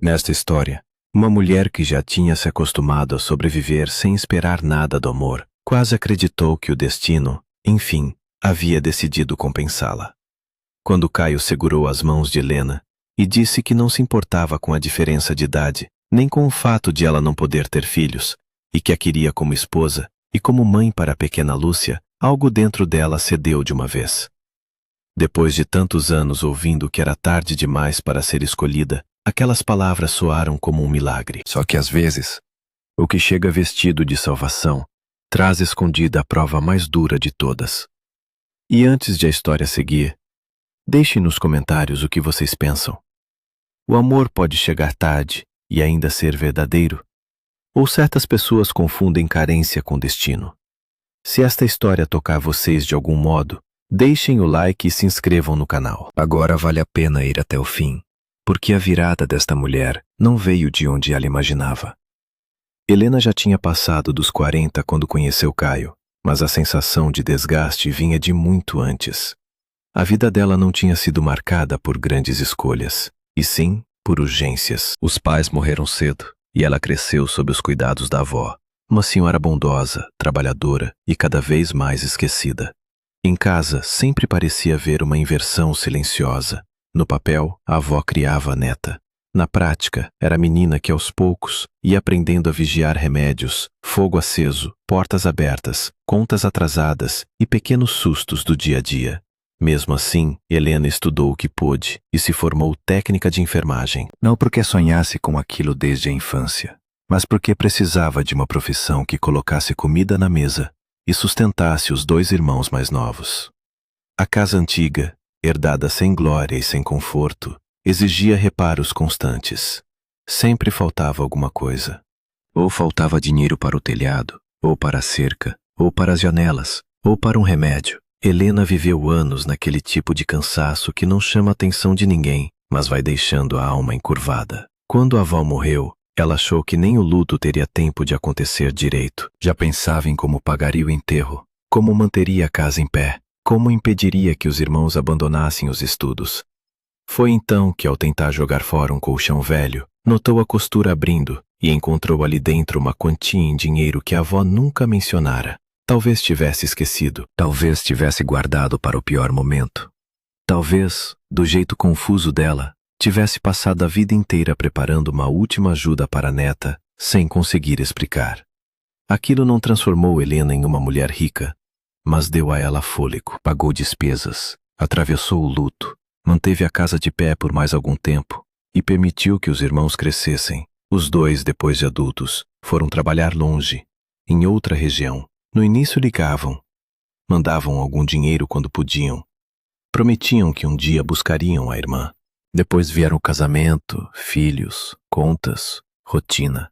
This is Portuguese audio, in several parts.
Nesta história, uma mulher que já tinha se acostumado a sobreviver sem esperar nada do amor, quase acreditou que o destino, enfim, havia decidido compensá-la. Quando Caio segurou as mãos de Helena e disse que não se importava com a diferença de idade, nem com o fato de ela não poder ter filhos, e que a queria como esposa e como mãe para a pequena Lúcia, algo dentro dela cedeu de uma vez. Depois de tantos anos ouvindo que era tarde demais para ser escolhida, aquelas palavras soaram como um milagre. Só que às vezes, o que chega vestido de salvação traz escondida a prova mais dura de todas. E antes de a história seguir, deixem nos comentários o que vocês pensam. O amor pode chegar tarde e ainda ser verdadeiro? Ou certas pessoas confundem carência com destino? Se esta história tocar vocês de algum modo, deixem o like e se inscrevam no canal. Agora vale a pena ir até o fim, porque a virada desta mulher não veio de onde ela imaginava. Helena já tinha passado dos 40 quando conheceu Caio, mas a sensação de desgaste vinha de muito antes. A vida dela não tinha sido marcada por grandes escolhas, e sim por urgências. Os pais morreram cedo, e ela cresceu sob os cuidados da avó, uma senhora bondosa, trabalhadora e cada vez mais esquecida. Em casa, sempre parecia haver uma inversão silenciosa. No papel, a avó criava a neta. Na prática, era a menina que, aos poucos, ia aprendendo a vigiar remédios, fogo aceso, portas abertas, contas atrasadas e pequenos sustos do dia a dia. Mesmo assim, Helena estudou o que pôde e se formou técnica de enfermagem. Não porque sonhasse com aquilo desde a infância, mas porque precisava de uma profissão que colocasse comida na mesa e sustentasse os 2 irmãos mais novos. A casa antiga, herdada sem glória e sem conforto, exigia reparos constantes. Sempre faltava alguma coisa. Ou faltava dinheiro para o telhado, ou para a cerca, ou para as janelas, ou para um remédio. Helena viveu anos naquele tipo de cansaço que não chama a atenção de ninguém, mas vai deixando a alma encurvada. Quando a avó morreu, ela achou que nem o luto teria tempo de acontecer direito. Já pensava em como pagaria o enterro, como manteria a casa em pé, como impediria que os irmãos abandonassem os estudos. Foi então que, ao tentar jogar fora um colchão velho, notou a costura abrindo e encontrou ali dentro uma quantia em dinheiro que a avó nunca mencionara. Talvez tivesse esquecido, talvez tivesse guardado para o pior momento. Talvez, do jeito confuso dela, tivesse passado a vida inteira preparando uma última ajuda para a neta, sem conseguir explicar. Aquilo não transformou Helena em uma mulher rica, mas deu a ela fôlego. Pagou despesas, atravessou o luto, manteve a casa de pé por mais algum tempo e permitiu que os irmãos crescessem. Os 2, depois de adultos, foram trabalhar longe, em outra região. No início ligavam, mandavam algum dinheiro quando podiam, prometiam que um dia buscariam a irmã. Depois vieram o casamento, filhos, contas, rotina.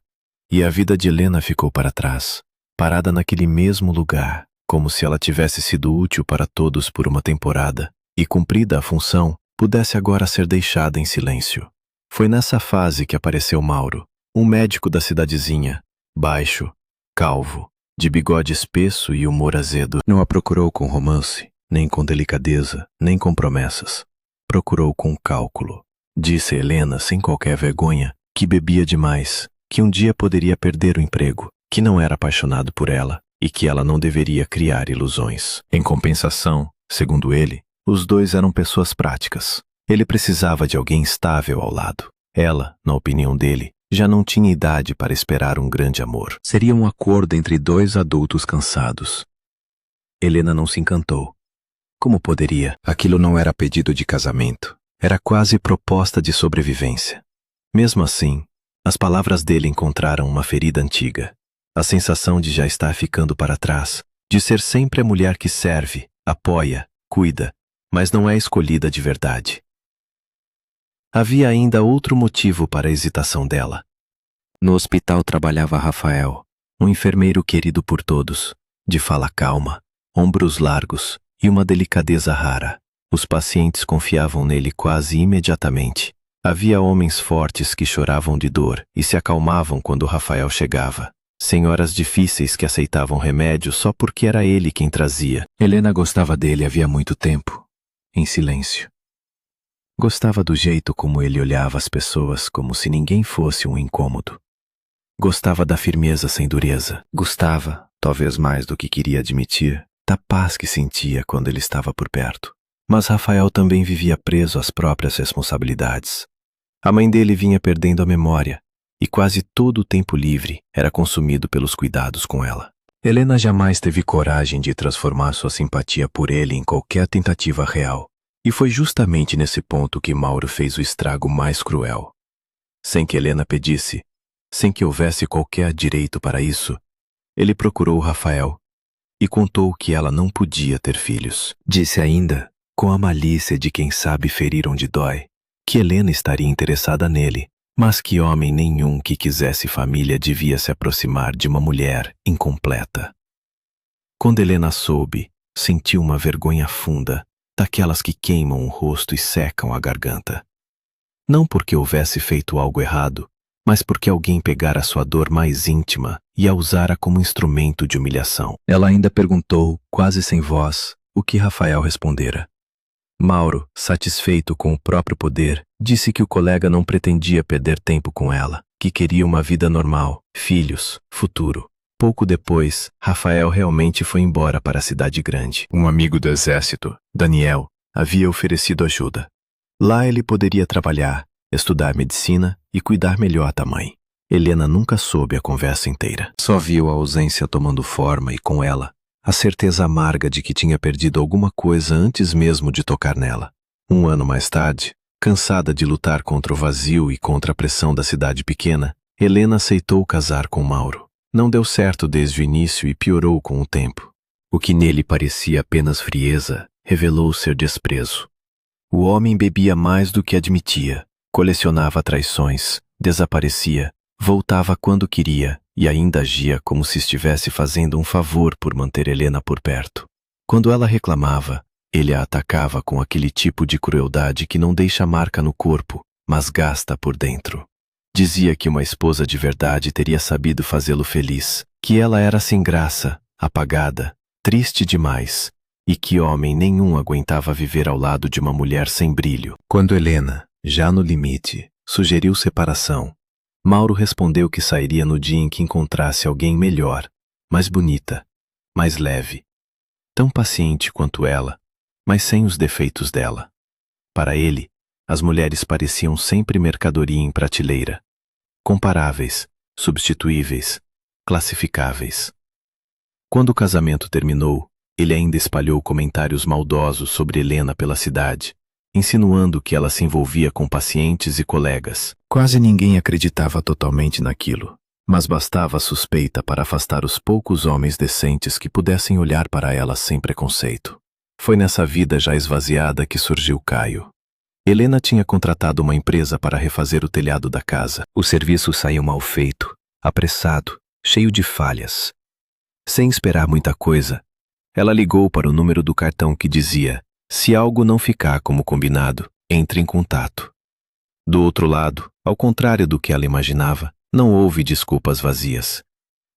E a vida de Helena ficou para trás, parada naquele mesmo lugar, como se ela tivesse sido útil para todos por uma temporada, e cumprida a função, pudesse agora ser deixada em silêncio. Foi nessa fase que apareceu Mauro, um médico da cidadezinha, baixo, calvo, de bigode espesso e humor azedo. Não a procurou com romance, nem com delicadeza, nem com promessas. Procurou com cálculo. Disse Helena, sem qualquer vergonha, que bebia demais, que um dia poderia perder o emprego, que não era apaixonado por ela e que ela não deveria criar ilusões. Em compensação, segundo ele, os 2 eram pessoas práticas. Ele precisava de alguém estável ao lado. Ela, na opinião dele, já não tinha idade para esperar um grande amor. Seria um acordo entre 2 adultos cansados. Helena não se encantou. Como poderia? Aquilo não era pedido de casamento. Era quase proposta de sobrevivência. Mesmo assim, as palavras dele encontraram uma ferida antiga. A sensação de já estar ficando para trás, de ser sempre a mulher que serve, apoia, cuida, mas não é escolhida de verdade. Havia ainda outro motivo para a hesitação dela. No hospital trabalhava Rafael, um enfermeiro querido por todos, de fala calma, ombros largos e uma delicadeza rara. Os pacientes confiavam nele quase imediatamente. Havia homens fortes que choravam de dor e se acalmavam quando Rafael chegava. Senhoras difíceis que aceitavam remédio só porque era ele quem trazia. Helena gostava dele havia muito tempo, em silêncio. Gostava do jeito como ele olhava as pessoas como se ninguém fosse um incômodo. Gostava da firmeza sem dureza. Gostava, talvez mais do que queria admitir, da paz que sentia quando ele estava por perto. Mas Rafael também vivia preso às próprias responsabilidades. A mãe dele vinha perdendo a memória, e quase todo o tempo livre era consumido pelos cuidados com ela. Helena jamais teve coragem de transformar sua simpatia por ele em qualquer tentativa real, e foi justamente nesse ponto que Mauro fez o estrago mais cruel. Sem que Helena pedisse, sem que houvesse qualquer direito para isso, ele procurou Rafael e contou que ela não podia ter filhos. Disse ainda, com a malícia de quem sabe ferir onde dói, que Helena estaria interessada nele, mas que homem nenhum que quisesse família devia se aproximar de uma mulher incompleta. Quando Helena soube, sentiu uma vergonha funda, daquelas que queimam o rosto e secam a garganta. Não porque houvesse feito algo errado, mas porque alguém pegara sua dor mais íntima e a usara como instrumento de humilhação. Ela ainda perguntou, quase sem voz, o que Rafael respondera. Mauro, satisfeito com o próprio poder, disse que o colega não pretendia perder tempo com ela, que queria uma vida normal, filhos, futuro. Pouco depois, Rafael realmente foi embora para a cidade grande. Um amigo do exército, Daniel, havia oferecido ajuda. Lá ele poderia trabalhar, estudar medicina e cuidar melhor da mãe. Helena nunca soube a conversa inteira. Só viu a ausência tomando forma e, com ela, a certeza amarga de que tinha perdido alguma coisa antes mesmo de tocar nela. Um ano mais tarde, cansada de lutar contra o vazio e contra a pressão da cidade pequena, Helena aceitou casar com Mauro. Não deu certo desde o início e piorou com o tempo. O que nele parecia apenas frieza, revelou ser desprezo. O homem bebia mais do que admitia, colecionava traições, desaparecia, voltava quando queria e ainda agia como se estivesse fazendo um favor por manter Helena por perto. Quando ela reclamava, ele a atacava com aquele tipo de crueldade que não deixa marca no corpo, mas gasta por dentro. Dizia que uma esposa de verdade teria sabido fazê-lo feliz, que ela era sem graça, apagada, triste demais, e que homem nenhum aguentava viver ao lado de uma mulher sem brilho. Quando Helena, já no limite, sugeriu separação, Mauro respondeu que sairia no dia em que encontrasse alguém melhor, mais bonita, mais leve, tão paciente quanto ela, mas sem os defeitos dela. Para ele, as mulheres pareciam sempre mercadoria em prateleira, comparáveis, substituíveis, classificáveis. Quando o casamento terminou, ele ainda espalhou comentários maldosos sobre Helena pela cidade, insinuando que ela se envolvia com pacientes e colegas. Quase ninguém acreditava totalmente naquilo, mas bastava a suspeita para afastar os poucos homens decentes que pudessem olhar para ela sem preconceito. Foi nessa vida já esvaziada que surgiu Caio. Helena tinha contratado uma empresa para refazer o telhado da casa. O serviço saiu mal feito, apressado, cheio de falhas. Sem esperar muita coisa, ela ligou para o número do cartão que dizia: se algo não ficar como combinado, entre em contato. Do outro lado, ao contrário do que ela imaginava, não houve desculpas vazias.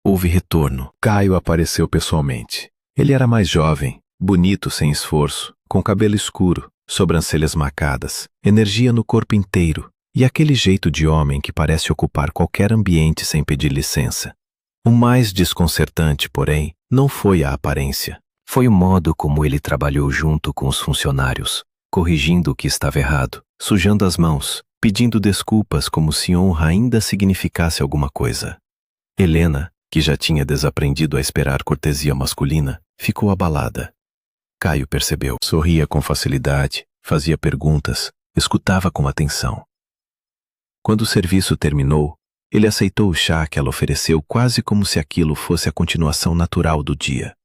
Houve retorno. Caio apareceu pessoalmente. Ele era mais jovem, bonito sem esforço, com cabelo escuro, sobrancelhas marcadas, energia no corpo inteiro e aquele jeito de homem que parece ocupar qualquer ambiente sem pedir licença. O mais desconcertante, porém, não foi a aparência. Foi o modo como ele trabalhou junto com os funcionários, corrigindo o que estava errado, sujando as mãos, pedindo desculpas como se honra ainda significasse alguma coisa. Helena, que já tinha desaprendido a esperar cortesia masculina, ficou abalada. Caio percebeu. Sorria com facilidade, fazia perguntas, escutava com atenção. Quando o serviço terminou, ele aceitou o chá que ela ofereceu quase como se aquilo fosse a continuação natural do dia.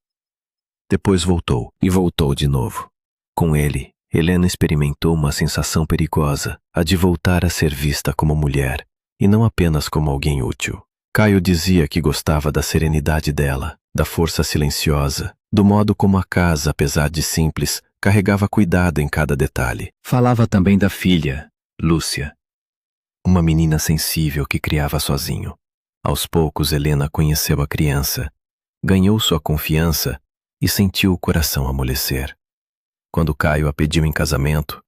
Depois voltou, e voltou de novo. Com ele, Helena experimentou uma sensação perigosa, a de voltar a ser vista como mulher, e não apenas como alguém útil. Caio dizia que gostava da serenidade dela, da força silenciosa, do modo como a casa, apesar de simples, carregava cuidado em cada detalhe. Falava também da filha, Lúcia, uma menina sensível que criava sozinho. Aos poucos, Helena conheceu a criança, ganhou sua confiança e sentiu o coração amolecer. Quando Caio a pediu em casamento,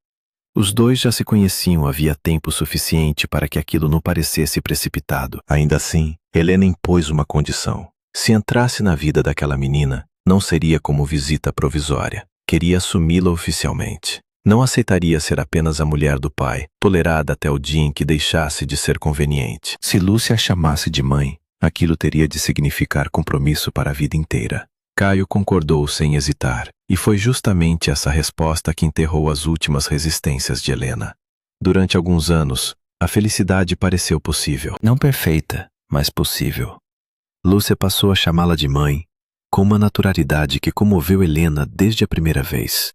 Os dois já se conheciam havia tempo suficiente para que aquilo não parecesse precipitado. Ainda assim, Helena impôs uma condição. Se entrasse na vida daquela menina, não seria como visita provisória. Queria assumi-la oficialmente. Não aceitaria ser apenas a mulher do pai, tolerada até o dia em que deixasse de ser conveniente. Se Lúcia a chamasse de mãe, aquilo teria de significar compromisso para a vida inteira. Caio concordou sem hesitar, e foi justamente essa resposta que enterrou as últimas resistências de Helena. Durante alguns anos, a felicidade pareceu possível. Não perfeita, mas possível. Lúcia passou a chamá-la de mãe, com uma naturalidade que comoveu Helena desde a primeira vez.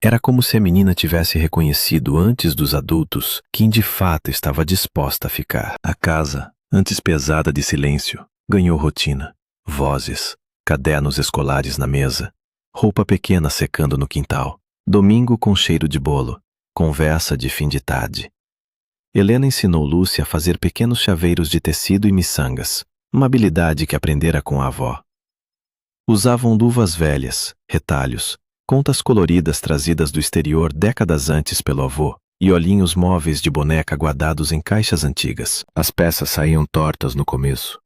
Era como se a menina tivesse reconhecido antes dos adultos quem de fato estava disposta a ficar. A casa, antes pesada de silêncio, ganhou rotina, vozes, cadernos escolares na mesa, roupa pequena secando no quintal, domingo com cheiro de bolo, conversa de fim de tarde. Helena ensinou Lúcia a fazer pequenos chaveiros de tecido e miçangas, uma habilidade que aprendera com a avó. Usavam luvas velhas, retalhos, contas coloridas trazidas do exterior décadas antes pelo avô e olhinhos móveis de boneca guardados em caixas antigas. As peças saíam tortas no começo.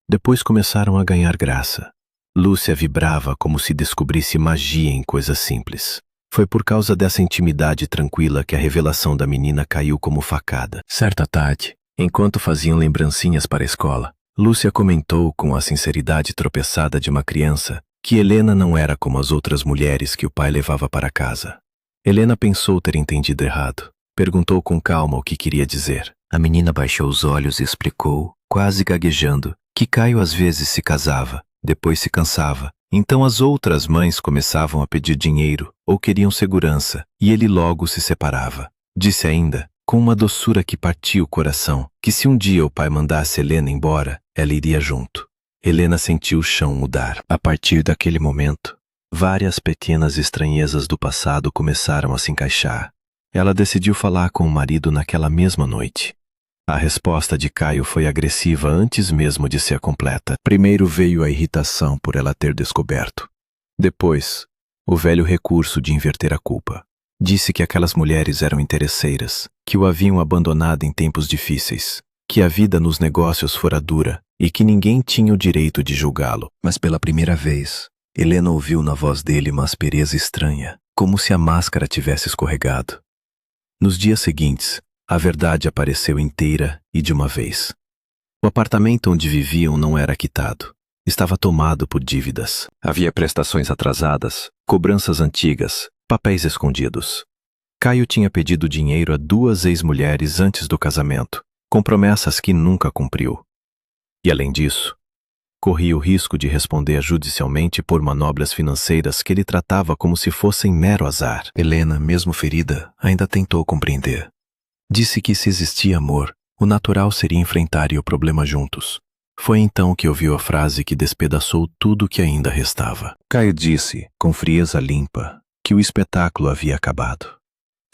Depois começaram a ganhar graça. Lúcia vibrava como se descobrisse magia em coisas simples. Foi por causa dessa intimidade tranquila que a revelação da menina caiu como facada. Certa tarde, enquanto faziam lembrancinhas para a escola, Lúcia comentou com a sinceridade tropeçada de uma criança que Helena não era como as outras mulheres que o pai levava para casa. Helena pensou ter entendido errado. Perguntou com calma o que queria dizer. A menina baixou os olhos e explicou, quase gaguejando, que Caio às vezes se casava, depois se cansava. Então as outras mães começavam a pedir dinheiro ou queriam segurança, e ele logo se separava. Disse ainda, com uma doçura que partia o coração, que se um dia o pai mandasse Helena embora, ela iria junto. Helena sentiu o chão mudar. A partir daquele momento, várias pequenas estranhezas do passado começaram a se encaixar. Ela decidiu falar com o marido naquela mesma noite. A resposta de Caio foi agressiva antes mesmo de ser completa. Primeiro veio a irritação por ela ter descoberto. Depois, o velho recurso de inverter a culpa. Disse que aquelas mulheres eram interesseiras, que o haviam abandonado em tempos difíceis, que a vida nos negócios fora dura e que ninguém tinha o direito de julgá-lo. Mas pela primeira vez, Helena ouviu na voz dele uma aspereza estranha, como se a máscara tivesse escorregado. Nos dias seguintes, a verdade apareceu inteira e de uma vez. O apartamento onde viviam não era quitado. Estava tomado por dívidas. Havia prestações atrasadas, cobranças antigas, papéis escondidos. Caio tinha pedido dinheiro a 2 ex-mulheres antes do casamento, com promessas que nunca cumpriu. E além disso, corria o risco de responder judicialmente por manobras financeiras que ele tratava como se fossem mero azar. Helena, mesmo ferida, ainda tentou compreender. Disse que se existia amor, o natural seria enfrentar o problema juntos. Foi então que ouviu a frase que despedaçou tudo o que ainda restava. Caio disse, com frieza limpa, que o espetáculo havia acabado.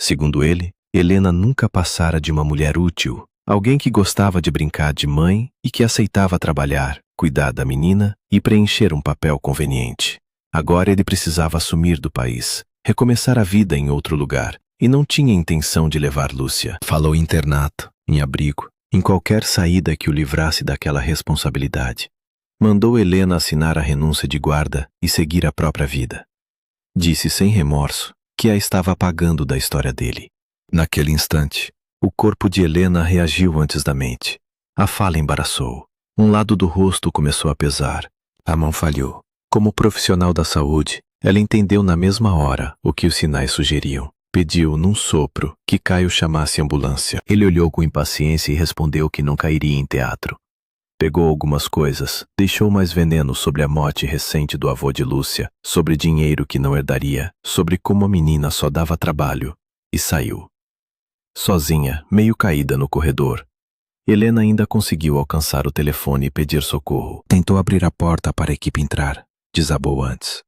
Segundo ele, Helena nunca passara de uma mulher útil, alguém que gostava de brincar de mãe e que aceitava trabalhar, cuidar da menina e preencher um papel conveniente. Agora ele precisava assumir do país, recomeçar a vida em outro lugar, e não tinha intenção de levar Lúcia. Falou em internato, em abrigo, em qualquer saída que o livrasse daquela responsabilidade. Mandou Helena assinar a renúncia de guarda e seguir a própria vida. Disse sem remorso que a estava apagando da história dele. Naquele instante, o corpo de Helena reagiu antes da mente. A fala embaraçou. Um lado do rosto começou a pesar. A mão falhou. Como profissional da saúde, ela entendeu na mesma hora o que os sinais sugeriam. Pediu, num sopro, que Caio chamasse ambulância. Ele olhou com impaciência e respondeu que não cairia em teatro. Pegou algumas coisas, deixou mais veneno sobre a morte recente do avô de Lúcia, sobre dinheiro que não herdaria, sobre como a menina só dava trabalho, e saiu. Sozinha, meio caída no corredor, Helena ainda conseguiu alcançar o telefone e pedir socorro. Tentou abrir a porta para a equipe entrar. Desabou antes.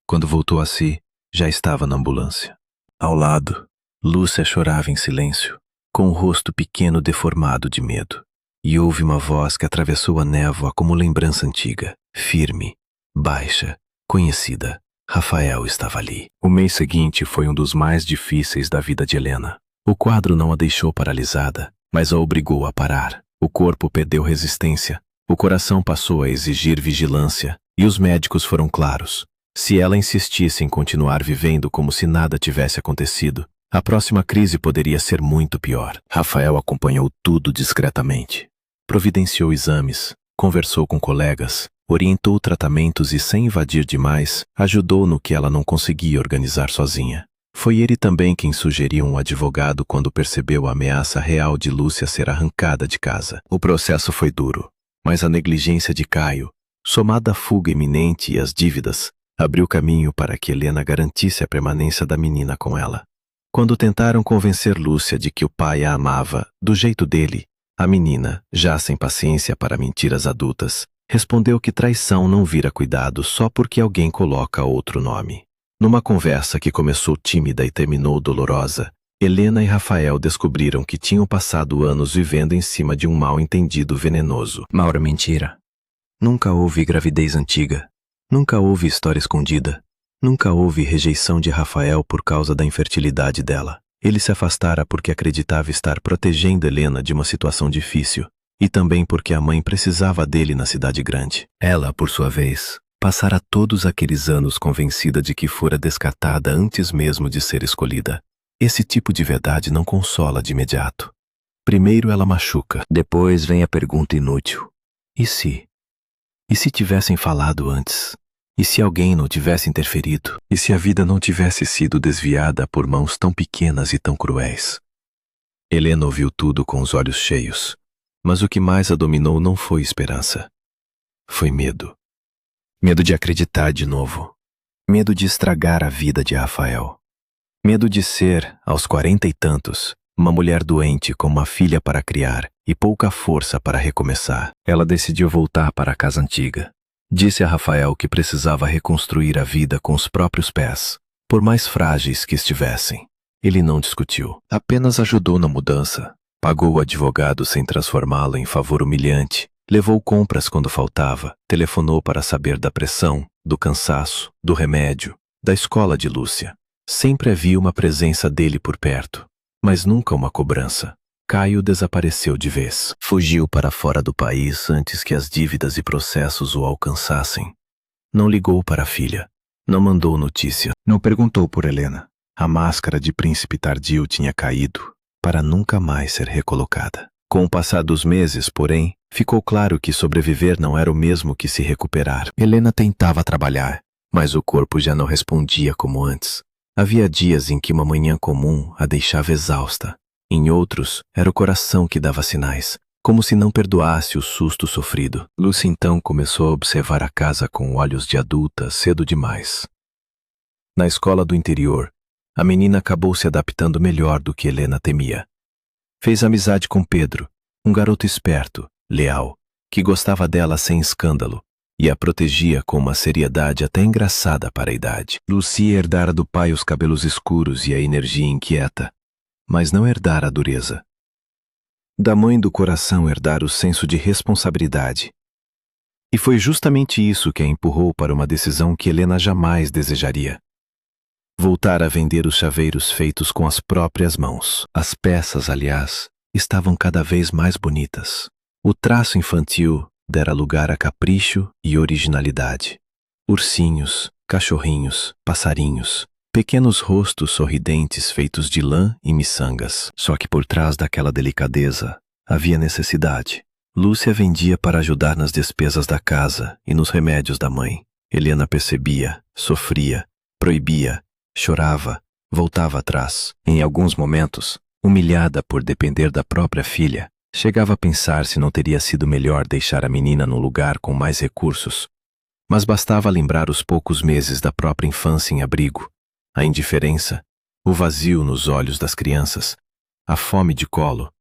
Quando voltou a si, já estava na ambulância. Ao lado, Lúcia chorava em silêncio, com o rosto pequeno deformado de medo. E houve uma voz que atravessou a névoa como lembrança antiga, firme, baixa, conhecida. Rafael estava ali. O mês seguinte foi um dos mais difíceis da vida de Helena. O quadro não a deixou paralisada, mas a obrigou a parar. O corpo perdeu resistência, o coração passou a exigir vigilância, e os médicos foram claros. Se ela insistisse em continuar vivendo como se nada tivesse acontecido, a próxima crise poderia ser muito pior. Rafael acompanhou tudo discretamente. Providenciou exames, conversou com colegas, orientou tratamentos e, sem invadir demais, ajudou no que ela não conseguia organizar sozinha. Foi ele também quem sugeriu um advogado quando percebeu a ameaça real de Lúcia ser arrancada de casa. O processo foi duro, mas a negligência de Caio, somada à fuga iminente e às dívidas, abriu caminho para que Helena garantisse a permanência da menina com ela. Quando tentaram convencer Lúcia de que o pai a amava do jeito dele, a menina, já sem paciência para mentiras adultas, respondeu que traição não vira cuidado só porque alguém coloca outro nome. Numa conversa que começou tímida e terminou dolorosa, Helena e Rafael descobriram que tinham passado anos vivendo em cima de um mal-entendido venenoso. Maura, mentira. Nunca houve gravidez antiga. Nunca houve história escondida. Nunca houve rejeição de Rafael por causa da infertilidade dela. Ele se afastara porque acreditava estar protegendo Helena de uma situação difícil, e também porque a mãe precisava dele na cidade grande. Ela, por sua vez, passara todos aqueles anos convencida de que fora descartada antes mesmo de ser escolhida. Esse tipo de verdade não consola de imediato. Primeiro ela machuca, depois vem a pergunta inútil. E se? E se tivessem falado antes? E se alguém não tivesse interferido? E se a vida não tivesse sido desviada por mãos tão pequenas e tão cruéis? Helena ouviu tudo com os olhos cheios, mas o que mais a dominou não foi esperança. Foi medo. Medo de acreditar de novo. Medo de estragar a vida de Rafael. Medo de ser, aos 40 e tantos, uma mulher doente com uma filha para criar e pouca força para recomeçar. Ela decidiu voltar para a casa antiga. Disse a Rafael que precisava reconstruir a vida com os próprios pés, por mais frágeis que estivessem. Ele não discutiu, apenas ajudou na mudança. Pagou o advogado sem transformá-lo em favor humilhante. Levou compras quando faltava, telefonou para saber da pressão, do cansaço, do remédio, da escola de Lúcia. Sempre havia uma presença dele por perto, mas nunca uma cobrança. Caio desapareceu de vez. Fugiu para fora do país antes que as dívidas e processos o alcançassem. Não ligou para a filha, não mandou notícia, não perguntou por Helena. A máscara de príncipe tardio tinha caído para nunca mais ser recolocada. Com o passar dos meses, porém, ficou claro que sobreviver não era o mesmo que se recuperar. Helena tentava trabalhar, mas o corpo já não respondia como antes. Havia dias em que uma manhã comum a deixava exausta. Em outros, era o coração que dava sinais, como se não perdoasse o susto sofrido. Lúcia então começou a observar a casa com olhos de adulta cedo demais. Na escola do interior, a menina acabou se adaptando melhor do que Helena temia. Fez amizade com Pedro, um garoto esperto, leal, que gostava dela sem escândalo e a protegia com uma seriedade até engraçada para a idade. Lucia herdara do pai os cabelos escuros e a energia inquieta, mas não herdara a dureza. Da mãe do coração herdara o senso de responsabilidade. E foi justamente isso que a empurrou para uma decisão que Helena jamais desejaria. Voltar a vender os chaveiros feitos com as próprias mãos. As peças, aliás, estavam cada vez mais bonitas. O traço infantil dera lugar a capricho e originalidade. Ursinhos, cachorrinhos, passarinhos, pequenos rostos sorridentes feitos de lã e miçangas. Só que por trás daquela delicadeza havia necessidade. Lúcia vendia para ajudar nas despesas da casa e nos remédios da mãe. Helena percebia, sofria, proibia, chorava, voltava atrás. Em alguns momentos, humilhada por depender da própria filha, chegava a pensar se não teria sido melhor deixar a menina num lugar com mais recursos. Mas bastava lembrar os poucos meses da própria infância em abrigo, a indiferença, o vazio nos olhos das crianças, a fome de colo,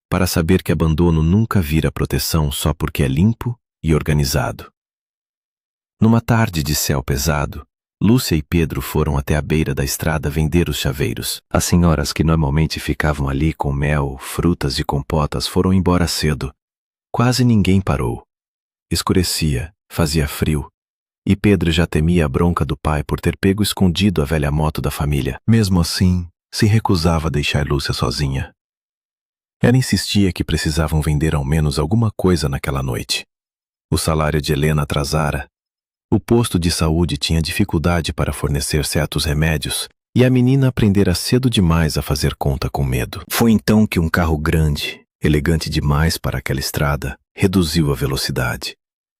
para saber que abandono nunca vira proteção só porque é limpo e organizado. Numa tarde de céu pesado, Lúcia e Pedro foram até a beira da estrada vender os chaveiros. As senhoras que normalmente ficavam ali com mel, frutas e compotas foram embora cedo. Quase ninguém parou. Escurecia, fazia frio. e Pedro já temia a bronca do pai por ter pego escondido a velha moto da família. Mesmo assim, se recusava a deixar Lúcia sozinha. Ela insistia que precisavam vender ao menos alguma coisa naquela noite. O salário de Helena atrasara, o posto de saúde tinha dificuldade para fornecer certos remédios e a menina aprendera cedo demais a fazer conta com medo. Foi então que um carro grande, elegante demais para aquela estrada, reduziu a velocidade.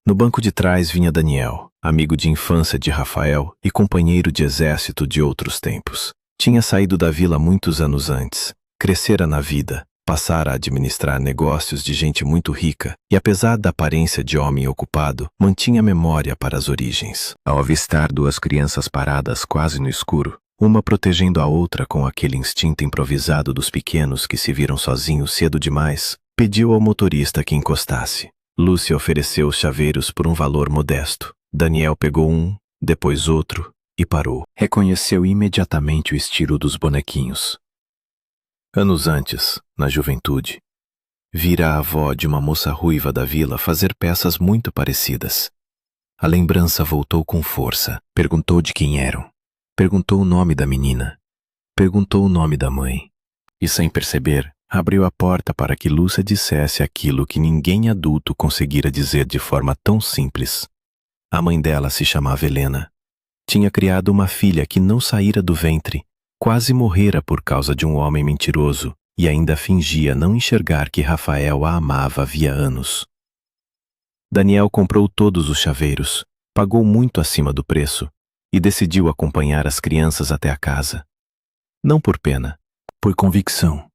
No banco de trás vinha Daniel, amigo de infância de Rafael e companheiro de exército de outros tempos. Tinha saído da vila muitos anos antes, crescera na vida, passara a administrar negócios de gente muito rica e, apesar da aparência de homem ocupado, mantinha memória para as origens. Ao avistar duas crianças paradas quase no escuro, uma protegendo a outra com aquele instinto improvisado dos pequenos que se viram sozinhos cedo demais, pediu ao motorista que encostasse. Lúcia ofereceu os chaveiros por um valor modesto. Daniel pegou um, depois outro e parou. Reconheceu imediatamente o estilo dos bonequinhos. Anos antes, na juventude, vira a avó de uma moça ruiva da vila fazer peças muito parecidas. A lembrança voltou com força. Perguntou de quem eram. Perguntou o nome da menina. Perguntou o nome da mãe. E, sem perceber, abriu a porta para que Lúcia dissesse aquilo que ninguém adulto conseguira dizer de forma tão simples. A mãe dela se chamava Helena. Tinha criado uma filha que não saíra do ventre, quase morrera por causa de um homem mentiroso e ainda fingia não enxergar que Rafael a amava havia anos. Daniel comprou todos os chaveiros, pagou muito acima do preço e decidiu acompanhar as crianças até a casa. Não por pena, por convicção.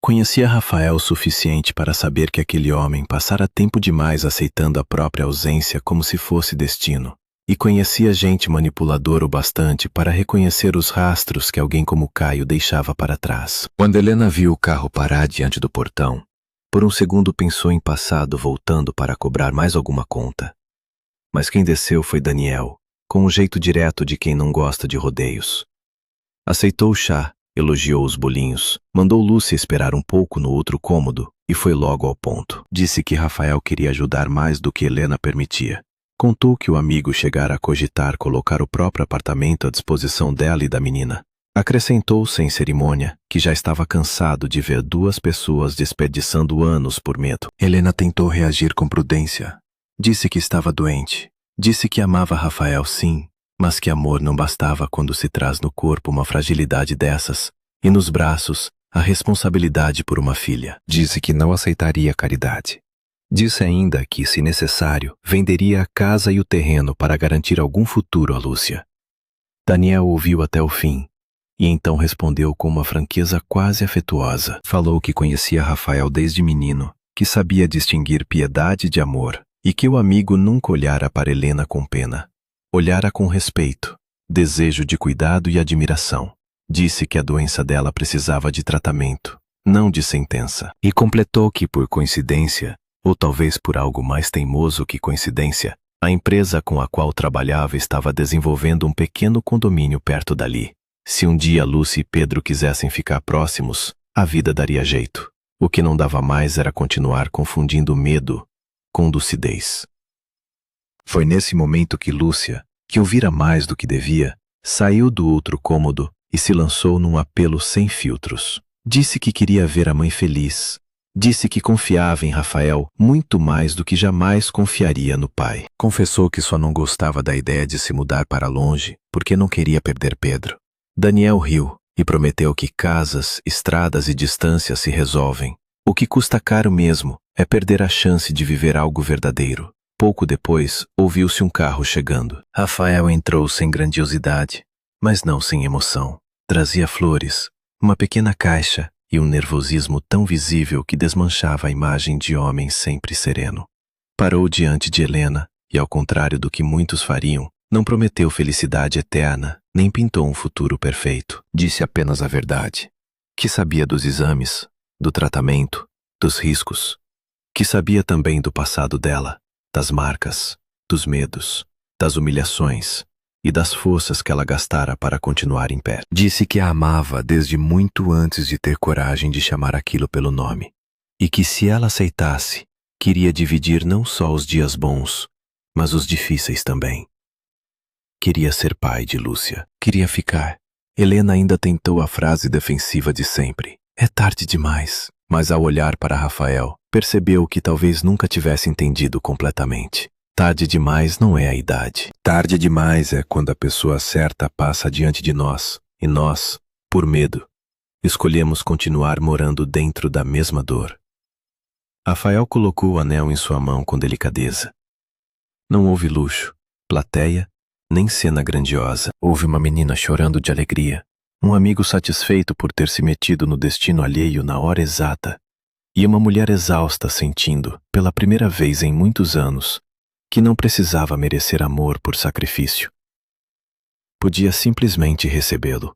Conhecia Rafael o suficiente para saber que aquele homem passara tempo demais aceitando a própria ausência como se fosse destino. E conhecia gente manipuladora o bastante para reconhecer os rastros que alguém como Caio deixava para trás. Quando Helena viu o carro parar diante do portão, por um segundo pensou em passado voltando para cobrar mais alguma conta. Mas quem desceu foi Daniel, com um jeito direto de quem não gosta de rodeios. Aceitou o chá, elogiou os bolinhos, mandou Lúcia esperar um pouco no outro cômodo e foi logo ao ponto. Disse que Rafael queria ajudar mais do que Helena permitia. Contou que o amigo chegara a cogitar colocar o próprio apartamento à disposição dela e da menina. Acrescentou sem cerimônia que já estava cansado de ver duas pessoas desperdiçando anos por medo. Helena tentou reagir com prudência. Disse que estava doente. Disse que amava Rafael, sim, mas que amor não bastava quando se traz no corpo uma fragilidade dessas e nos braços a responsabilidade por uma filha. Disse que não aceitaria caridade. Disse ainda que, se necessário, venderia a casa e o terreno para garantir algum futuro a Lúcia. Daniel ouviu até o fim, e então respondeu com uma franqueza quase afetuosa. Falou que conhecia Rafael desde menino, que sabia distinguir piedade de amor, e que o amigo nunca olhara para Helena com pena. Olhara com respeito, desejo de cuidado e admiração. Disse que a doença dela precisava de tratamento, não de sentença. E completou que, por coincidência, ou talvez por algo mais teimoso que coincidência, a empresa com a qual trabalhava estava desenvolvendo um pequeno condomínio perto dali. Se um dia Lúcia e Pedro quisessem ficar próximos, a vida daria jeito. O que não dava mais era continuar confundindo medo com lucidez. Foi nesse momento que Lúcia, que ouvira mais do que devia, saiu do outro cômodo e se lançou num apelo sem filtros. Disse que queria ver a mãe feliz. Disse que confiava em Rafael muito mais do que jamais confiaria no pai. Confessou que só não gostava da ideia de se mudar para longe porque não queria perder Pedro. Daniel riu e prometeu que casas, estradas e distâncias se resolvem. O que custa caro mesmo é perder a chance de viver algo verdadeiro. Pouco depois, ouviu-se um carro chegando. Rafael entrou sem grandiosidade, mas não sem emoção. Trazia flores, uma pequena caixa e um nervosismo tão visível que desmanchava a imagem de homem sempre sereno. Parou diante de Helena e, ao contrário do que muitos fariam, não prometeu felicidade eterna, nem pintou um futuro perfeito. Disse apenas a verdade. Que sabia dos exames, do tratamento, dos riscos. Que sabia também do passado dela, das marcas, dos medos, das humilhações e das forças que ela gastara para continuar em pé. Disse que a amava desde muito antes de ter coragem de chamar aquilo pelo nome, e que se ela aceitasse, queria dividir não só os dias bons, mas os difíceis também. Queria ser pai de Lúcia. Queria ficar. Helena ainda tentou a frase defensiva de sempre. É tarde demais. Mas ao olhar para Rafael, percebeu que talvez nunca tivesse entendido completamente. Tarde demais não é a idade. Tarde demais é quando a pessoa certa passa diante de nós, e nós, por medo, escolhemos continuar morando dentro da mesma dor. Rafael colocou o anel em sua mão com delicadeza. Não houve luxo, plateia, nem cena grandiosa. Houve uma menina chorando de alegria, um amigo satisfeito por ter se metido no destino alheio na hora exata, e uma mulher exausta sentindo, pela primeira vez em muitos anos, que não precisava merecer amor por sacrifício. Podia simplesmente recebê-lo.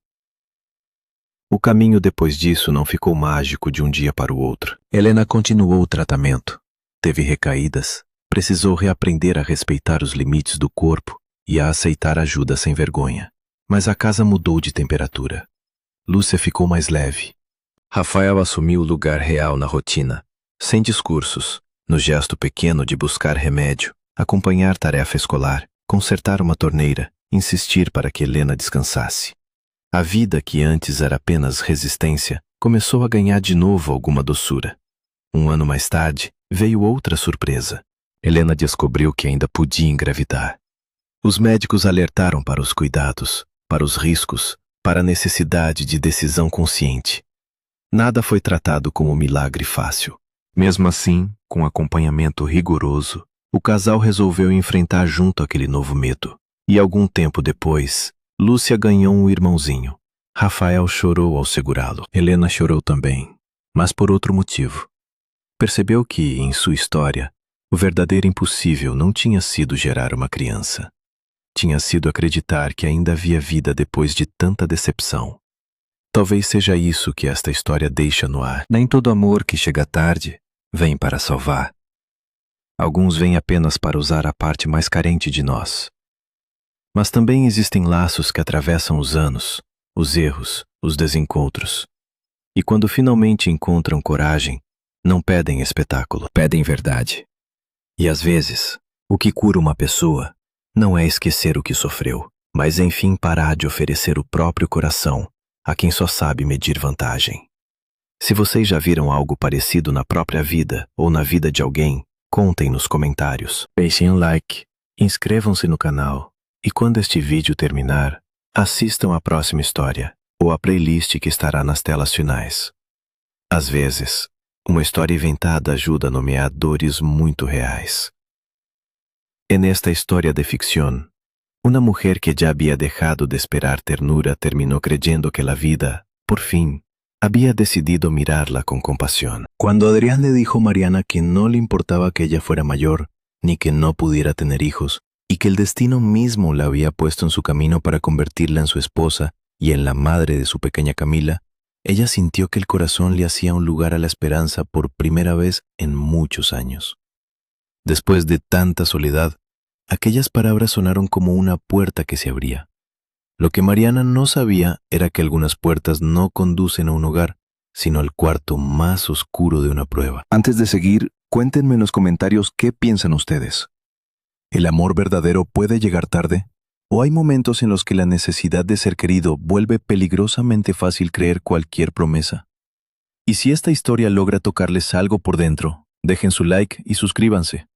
O caminho depois disso não ficou mágico de um dia para o outro. Helena continuou o tratamento. Teve recaídas, precisou reaprender a respeitar os limites do corpo e a aceitar ajuda sem vergonha. Mas a casa mudou de temperatura. Lúcia ficou mais leve. Rafael assumiu o lugar real na rotina, sem discursos, no gesto pequeno de buscar remédio, acompanhar tarefa escolar, consertar uma torneira, insistir para que Helena descansasse. A vida, que antes era apenas resistência, começou a ganhar de novo alguma doçura. Um ano mais tarde, veio outra surpresa. Helena descobriu que ainda podia engravidar. Os médicos alertaram para os cuidados, para os riscos, para a necessidade de decisão consciente. Nada foi tratado como milagre fácil. Mesmo assim, com acompanhamento rigoroso, o casal resolveu enfrentar junto aquele novo medo. E algum tempo depois, Lúcia ganhou um irmãozinho. Rafael chorou ao segurá-lo. Helena chorou também, mas por outro motivo. Percebeu que, em sua história, o verdadeiro impossível não tinha sido gerar uma criança. Tinha sido acreditar que ainda havia vida depois de tanta decepção. Talvez seja isso que esta história deixa no ar. Nem todo amor que chega tarde vem para salvar. Alguns vêm apenas para usar a parte mais carente de nós. Mas também existem laços que atravessam os anos, os erros, os desencontros. E quando finalmente encontram coragem, não pedem espetáculo, pedem verdade. E às vezes, o que cura uma pessoa não é esquecer o que sofreu, mas enfim parar de oferecer o próprio coração a quem só sabe medir vantagem. Se vocês já viram algo parecido na própria vida ou na vida de alguém, contem nos comentários. Deixem um like, inscrevam-se no canal e quando este vídeo terminar, assistam à próxima história ou à playlist que estará nas telas finais. Às vezes, uma história inventada ajuda a nomear dores muito reais. En esta historia de ficción, una mujer que ya había dejado de esperar ternura terminó creyendo que la vida, por fin, había decidido mirarla con compasión. Cuando Adrián le dijo a Mariana que no le importaba que ella fuera mayor, ni que no pudiera tener hijos, y que el destino mismo la había puesto en su camino para convertirla en su esposa y en la madre de su pequeña Camila, ella sintió que el corazón le hacía un lugar a la esperanza por primera vez en muchos años. Después de tanta soledad, aquellas palabras sonaron como una puerta que se abría. Lo que Mariana no sabía era que algunas puertas no conducen a un hogar, sino al cuarto más oscuro de una prueba. Antes de seguir, cuéntenme en los comentarios qué piensan ustedes. ¿El amor verdadero puede llegar tarde? ¿O hay momentos en los que la necesidad de ser querido vuelve peligrosamente fácil creer cualquier promesa? Y si esta historia logra tocarles algo por dentro, dejen su like y suscríbanse.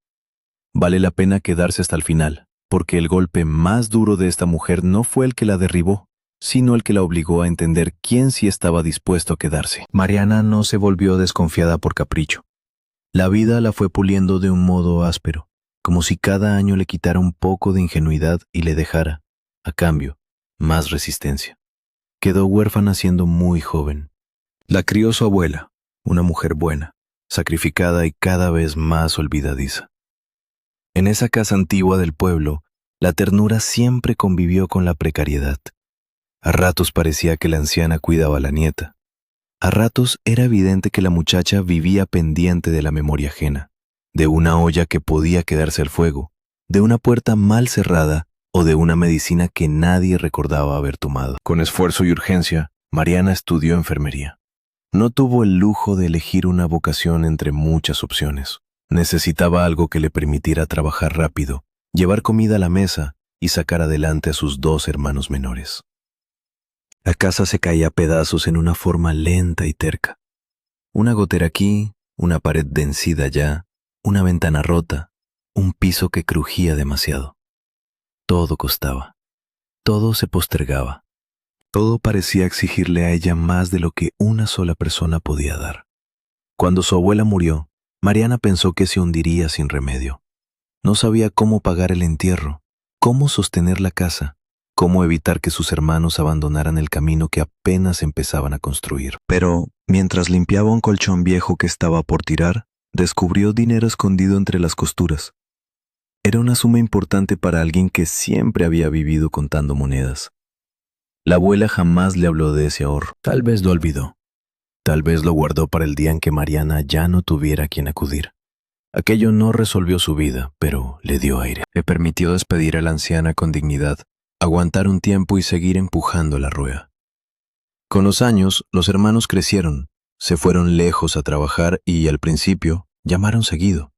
Vale la pena quedarse hasta el final, porque el golpe más duro de esta mujer no fue el que la derribó, sino el que la obligó a entender quién sí estaba dispuesto a quedarse. Mariana no se volvió desconfiada por capricho. La vida la fue puliendo de un modo áspero, como si cada año le quitara un poco de ingenuidad y le dejara, a cambio, más resistencia. Quedó huérfana siendo muy joven. La crió su abuela, una mujer buena, sacrificada y cada vez más olvidadiza. En esa casa antigua del pueblo, la ternura siempre convivió con la precariedad. A ratos parecía que la anciana cuidaba a la nieta. A ratos era evidente que la muchacha vivía pendiente de la memoria ajena, de una olla que podía quedarse al fuego, de una puerta mal cerrada o de una medicina que nadie recordaba haber tomado. Con esfuerzo y urgencia, Mariana estudió enfermería. No tuvo el lujo de elegir una vocación entre muchas opciones. Necesitaba algo que le permitiera trabajar rápido, llevar comida a la mesa y sacar adelante a sus 2 hermanos menores. La casa se caía a pedazos en una forma lenta y terca. Una gotera aquí, una pared vencida allá, una ventana rota, un piso que crujía demasiado. Todo costaba, todo se postergaba, todo parecía exigirle a ella más de lo que una sola persona podía dar. Cuando su abuela murió, Mariana pensó que se hundiría sin remedio. No sabía cómo pagar el entierro, cómo sostener la casa, cómo evitar que sus hermanos abandonaran el camino que apenas empezaban a construir. Pero, mientras limpiaba un colchón viejo que estaba por tirar, descubrió dinero escondido entre las costuras. Era una suma importante para alguien que siempre había vivido contando monedas. La abuela jamás le habló de ese ahorro. Tal vez lo olvidó. Tal vez lo guardó para el día en que Mariana ya no tuviera a quien acudir. Aquello no resolvió su vida, pero le dio aire. Le permitió despedir a la anciana con dignidad, aguantar un tiempo y seguir empujando la rueda. Con los años, los hermanos crecieron, se fueron lejos a trabajar y, al principio, llamaron seguido.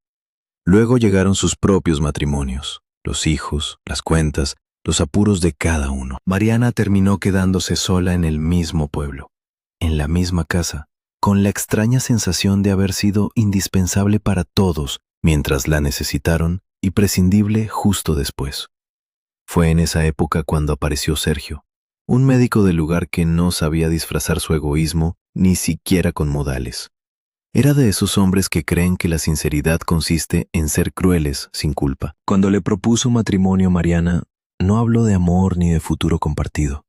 Luego llegaron sus propios matrimonios, los hijos, las cuentas, los apuros de cada uno. Mariana terminó quedándose sola en el mismo pueblo, en la misma casa, con la extraña sensación de haber sido indispensable para todos mientras la necesitaron y prescindible justo después. Fue en esa época cuando apareció Sergio, un médico del lugar que no sabía disfrazar su egoísmo ni siquiera con modales. Era de esos hombres que creen que la sinceridad consiste en ser crueles sin culpa. Cuando le propuso matrimonio a Mariana, no habló de amor ni de futuro compartido.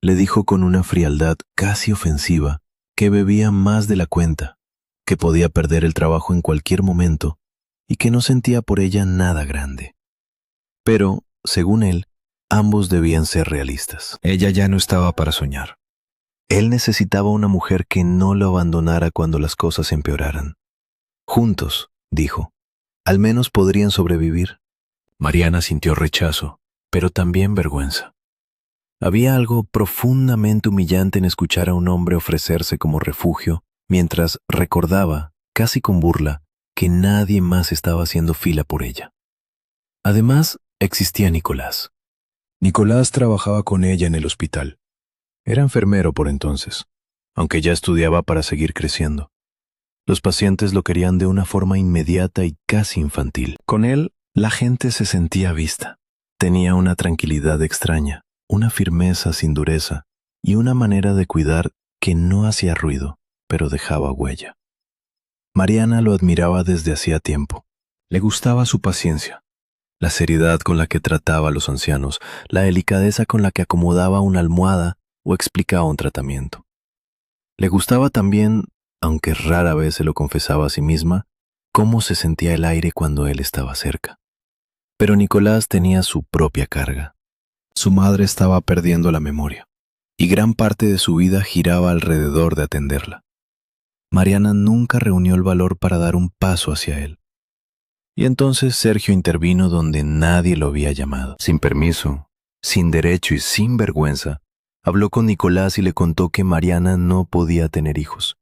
Le dijo con una frialdad casi ofensiva que bebía más de la cuenta, que podía perder el trabajo en cualquier momento y que no sentía por ella nada grande. Pero, según él, ambos debían ser realistas. Ella ya no estaba para soñar. Él necesitaba una mujer que no lo abandonara cuando las cosas empeoraran. Juntos, dijo, al menos podrían sobrevivir. Mariana sintió rechazo, pero también vergüenza. Había algo profundamente humillante en escuchar a un hombre ofrecerse como refugio mientras recordaba, casi con burla, que nadie más estaba haciendo fila por ella. Además, existía Nicolás. Nicolás trabajaba con ella en el hospital. Era enfermero por entonces, aunque ya estudiaba para seguir creciendo. Los pacientes lo querían de una forma inmediata y casi infantil. Con él, la gente se sentía vista. Tenía una tranquilidad extraña, una firmeza sin dureza y una manera de cuidar que no hacía ruido, pero dejaba huella. Mariana lo admiraba desde hacía tiempo. Le gustaba su paciencia, la seriedad con la que trataba a los ancianos, la delicadeza con la que acomodaba una almohada o explicaba un tratamiento. Le gustaba también, aunque rara vez se lo confesaba a sí misma, cómo se sentía el aire cuando él estaba cerca. Pero Nicolás tenía su propia carga. Su madre estaba perdiendo la memoria, y gran parte de su vida giraba alrededor de atenderla. Mariana nunca reunió el valor para dar un paso hacia él. Y entonces Sergio intervino donde nadie lo había llamado. Sin permiso, sin derecho y sin vergüenza, habló con Nicolás y le contó que Mariana no podía tener hijos.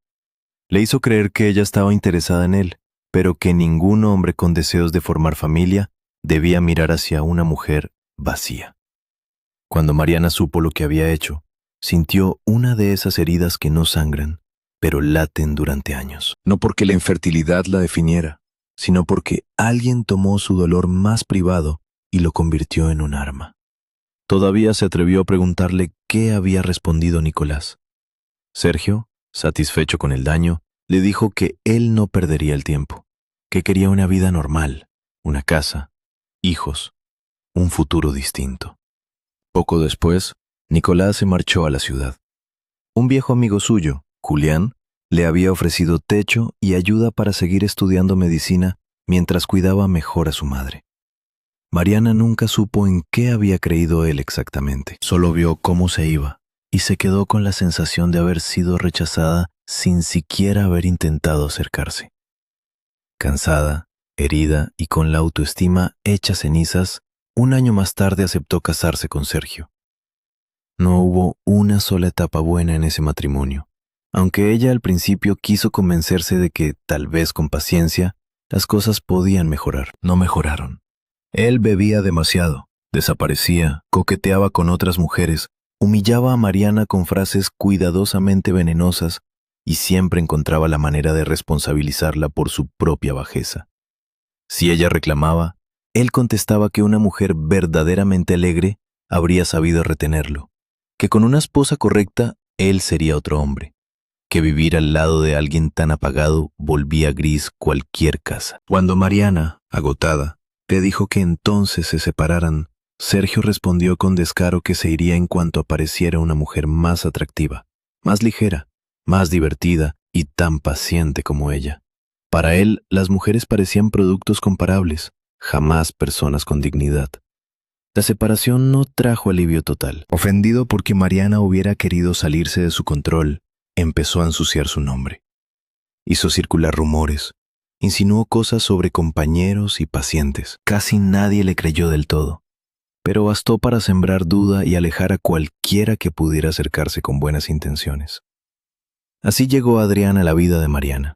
Le hizo creer que ella estaba interesada en él, pero que ningún hombre con deseos de formar familia debía mirar hacia una mujer vacía. Cuando Mariana supo lo que había hecho, sintió una de esas heridas que no sangran, pero laten durante años. No porque la infertilidad la definiera, sino porque alguien tomó su dolor más privado y lo convirtió en un arma. Todavía se atrevió a preguntarle qué había respondido Nicolás. Sergio, satisfecho con el daño, le dijo que él no perdería el tiempo, que quería una vida normal, una casa, hijos, un futuro distinto. Poco después, Nicolás se marchó a la ciudad. Un viejo amigo suyo, Julián, le había ofrecido techo y ayuda para seguir estudiando medicina mientras cuidaba mejor a su madre. Mariana nunca supo en qué había creído él exactamente. Solo vio cómo se iba y se quedó con la sensación de haber sido rechazada sin siquiera haber intentado acercarse. Cansada, herida y con la autoestima hecha cenizas, un año más tarde aceptó casarse con Sergio. No hubo una sola etapa buena en ese matrimonio, aunque ella al principio quiso convencerse de que, tal vez con paciencia, las cosas podían mejorar. No mejoraron. Él bebía demasiado, Desaparecía, coqueteaba con otras mujeres, humillaba a Mariana con frases cuidadosamente venenosas y siempre encontraba la manera de responsabilizarla por su propia bajeza. Si ella reclamaba, él contestaba que una mujer verdaderamente alegre habría sabido retenerlo, que con una esposa correcta él sería otro hombre, que vivir al lado de alguien tan apagado volvía gris cualquier casa. Cuando Mariana, agotada, le dijo que entonces se separaran, Sergio respondió con descaro que se iría en cuanto apareciera una mujer más atractiva, más ligera, más divertida y tan paciente como ella. Para él, las mujeres parecían productos comparables, jamás personas con dignidad. La separación no trajo alivio total. Ofendido porque Mariana hubiera querido salirse de su control, empezó a ensuciar su nombre. Hizo circular rumores, insinuó cosas sobre compañeros y pacientes. Casi nadie le creyó del todo, pero bastó para sembrar duda y alejar a cualquiera que pudiera acercarse con buenas intenciones. Así llegó Adrián a la vida de Mariana,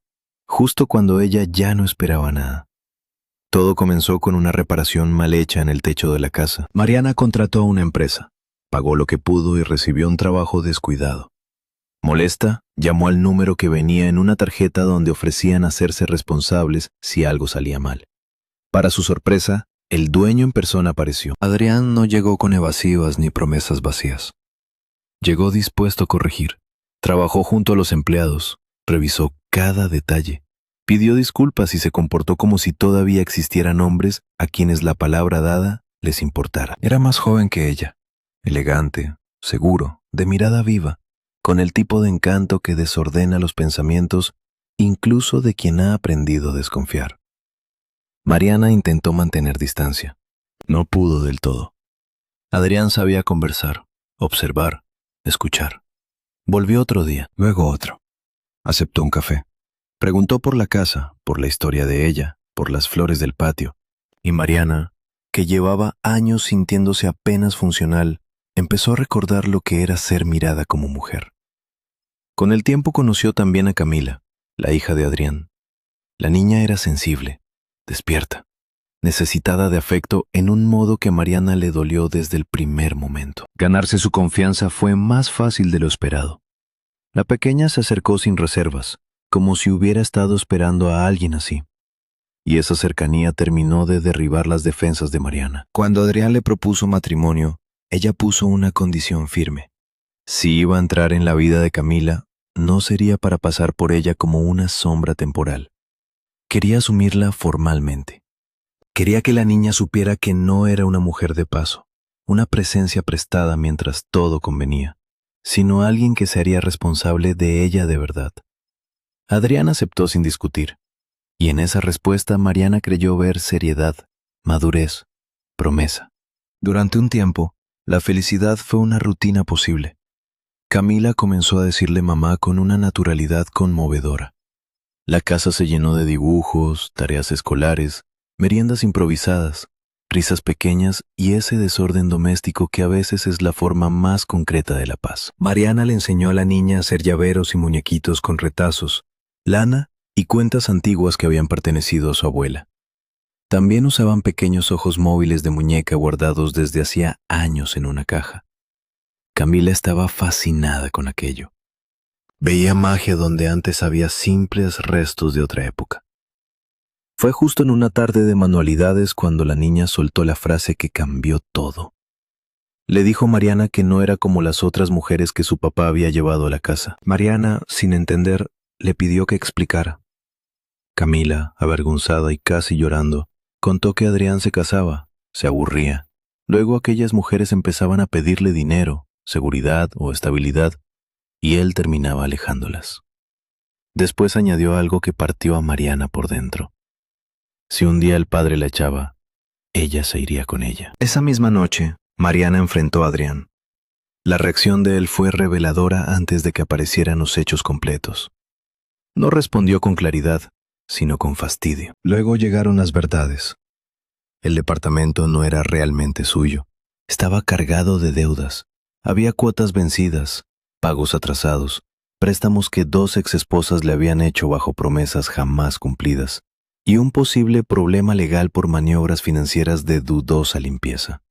justo cuando ella ya no esperaba nada. Todo comenzó con una reparación mal hecha en el techo de la casa. Mariana contrató a una empresa, pagó lo que pudo y recibió un trabajo descuidado. Molesta, llamó al número que venía en una tarjeta donde ofrecían hacerse responsables si algo salía mal. Para su sorpresa, el dueño en persona apareció. Adrián no llegó con evasivas ni promesas vacías. Llegó dispuesto a corregir. Trabajó junto a los empleados, revisó cada detalle. Pidió disculpas y se comportó como si todavía existieran hombres a quienes la palabra dada les importara. Era más joven que ella, elegante, seguro, de mirada viva, con el tipo de encanto que desordena los pensamientos incluso de quien ha aprendido a desconfiar. Mariana intentó mantener distancia. No pudo del todo. Adrián sabía conversar, observar, escuchar. Volvió otro día, luego otro. Aceptó un café. Preguntó por la casa, por la historia de ella, por las flores del patio. Y Mariana, que llevaba años sintiéndose apenas funcional, empezó a recordar lo que era ser mirada como mujer. Con el tiempo conoció también a Camila, la hija de Adrián. La niña era sensible, despierta, necesitada de afecto en un modo que a Mariana le dolió desde el primer momento. Ganarse su confianza fue más fácil de lo esperado. La pequeña se acercó sin reservas, como si hubiera estado esperando a alguien así. Y esa cercanía terminó de derribar las defensas de Mariana. Cuando Adrián le propuso matrimonio, ella puso una condición firme. Si iba a entrar en la vida de Camila, no sería para pasar por ella como una sombra temporal. Quería asumirla formalmente. Quería que la niña supiera que no era una mujer de paso, una presencia prestada mientras todo convenía, sino alguien que se haría responsable de ella de verdad. Adrián aceptó sin discutir, y en esa respuesta Mariana creyó ver seriedad, madurez, promesa. Durante un tiempo, la felicidad fue una rutina posible. Camila comenzó a decirle mamá con una naturalidad conmovedora. La casa se llenó de dibujos, tareas escolares, meriendas improvisadas, risas pequeñas y ese desorden doméstico que a veces es la forma más concreta de la paz. Mariana le enseñó a la niña a hacer llaveros y muñequitos con retazos, lana y cuentas antiguas que habían pertenecido a su abuela. También usaban pequeños ojos móviles de muñeca guardados desde hacía años en una caja. Camila estaba fascinada con aquello. Veía magia donde antes había simples restos de otra época. Fue justo en una tarde de manualidades cuando la niña soltó la frase que cambió todo. Le dijo Mariana que no era como las otras mujeres que su papá había llevado a la casa. Mariana, sin entender, le pidió que explicara. Camila, avergonzada y casi llorando, contó que Adrián se casaba, se aburría. Luego aquellas mujeres empezaban a pedirle dinero, seguridad o estabilidad, y él terminaba alejándolas. Después añadió algo que partió a Mariana por dentro. Si un día el padre la echaba, ella se iría con ella. Esa misma noche, Mariana enfrentó a Adrián. La reacción de él fue reveladora antes de que aparecieran los hechos completos. No respondió con claridad, sino con fastidio. Luego llegaron las verdades. El departamento no era realmente suyo. Estaba cargado de deudas. Había cuotas vencidas, pagos atrasados, préstamos que 2 exesposas le habían hecho bajo promesas jamás cumplidas, y un posible problema legal por maniobras financieras de dudosa limpieza.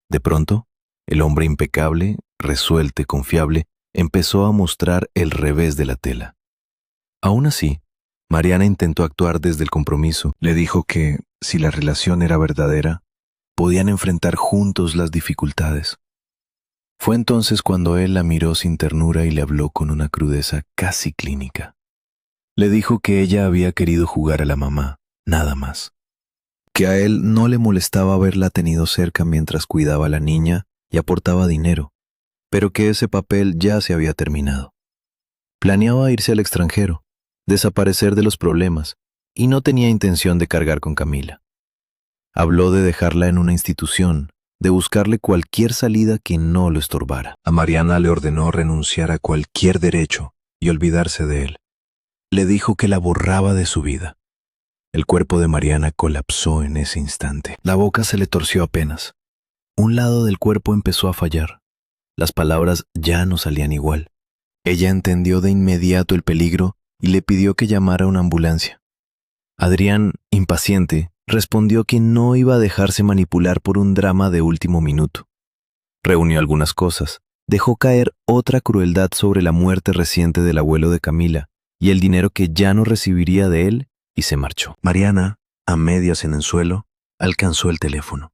De pronto, el hombre impecable, resuelto y confiable, empezó a mostrar el revés de la tela. Aún así, Mariana intentó actuar desde el compromiso. Le dijo que, si la relación era verdadera, podían enfrentar juntos las dificultades. Fue entonces cuando él la miró sin ternura y le habló con una crudeza casi clínica. Le dijo que ella había querido jugar a la mamá, nada más. Que a él no le molestaba haberla tenido cerca mientras cuidaba a la niña y aportaba dinero, pero que ese papel ya se había terminado. Planeaba irse al extranjero, desaparecer de los problemas, y no tenía intención de cargar con Camila. Habló de dejarla en una institución, de buscarle cualquier salida que no lo estorbara. A Mariana le ordenó renunciar a cualquier derecho y olvidarse de él. Le dijo que la borraba de su vida. El cuerpo de Mariana colapsó en ese instante. La boca se le torció apenas. Un lado del cuerpo empezó a fallar. Las palabras ya no salían igual. Ella entendió de inmediato el peligro y le pidió que llamara a una ambulancia. Adrián, impaciente, respondió que no iba a dejarse manipular por un drama de último minuto. Reunió algunas cosas, dejó caer otra crueldad sobre la muerte reciente del abuelo de Camila y el dinero que ya no recibiría de él, y se marchó. Mariana, a medias en el suelo, alcanzó el teléfono.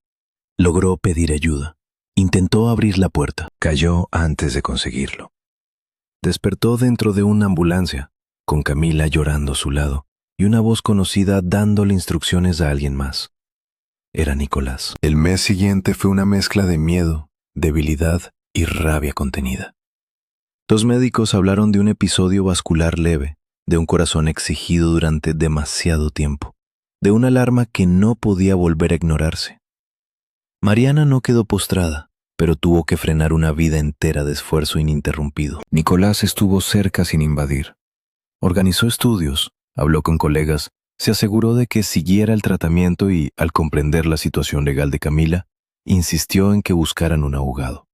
Logró pedir ayuda. Intentó abrir la puerta. Cayó antes de conseguirlo. Despertó dentro de una ambulancia, con Camila llorando a su lado y una voz conocida dándole instrucciones a alguien más. Era Nicolás. El mes siguiente fue una mezcla de miedo, debilidad y rabia contenida. Los médicos hablaron de un episodio vascular leve, de un corazón exigido durante demasiado tiempo, de una alarma que no podía volver a ignorarse. Mariana no quedó postrada, pero tuvo que frenar una vida entera de esfuerzo ininterrumpido. Nicolás estuvo cerca sin invadir. Organizó estudios, habló con colegas, se aseguró de que siguiera el tratamiento y, al comprender la situación legal de Camila, insistió en que buscaran un abogado.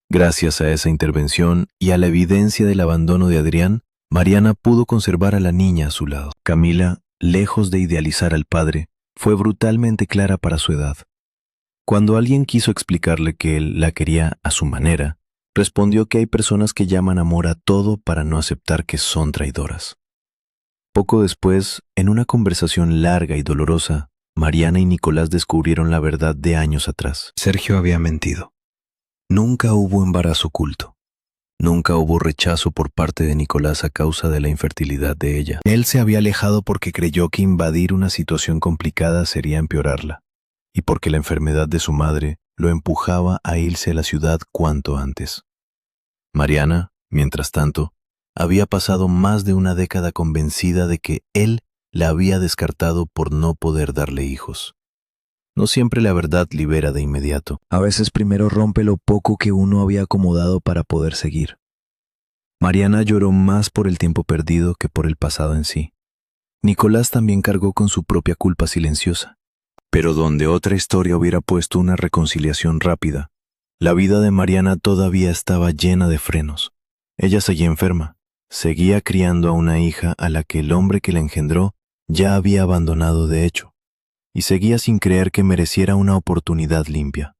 Gracias a esa intervención y a la evidencia del abandono de Adrián, Mariana pudo conservar a la niña a su lado. Camila, lejos de idealizar al padre, fue brutalmente clara para su edad. Cuando alguien quiso explicarle que él la quería a su manera, respondió que hay personas que llaman amor a todo para no aceptar que son traidoras. Poco después, en una conversación larga y dolorosa, Mariana y Nicolás descubrieron la verdad de años atrás. Sergio había mentido. Nunca hubo embarazo oculto. Nunca hubo rechazo por parte de Nicolás a causa de la infertilidad de ella. Él se había alejado porque creyó que invadir una situación complicada sería empeorarla, y porque la enfermedad de su madre lo empujaba a irse a la ciudad cuanto antes. Mariana, mientras tanto, había pasado más de una década convencida de que él la había descartado por no poder darle hijos. No siempre la verdad libera de inmediato. A veces primero rompe lo poco que uno había acomodado para poder seguir. Mariana lloró más por el tiempo perdido que por el pasado en sí. Nicolás también cargó con su propia culpa silenciosa. Pero donde otra historia hubiera puesto una reconciliación rápida, la vida de Mariana todavía estaba llena de frenos. Ella seguía enferma, seguía criando a una hija a la que el hombre que la engendró ya había abandonado de hecho, y seguía sin creer que mereciera una oportunidad limpia.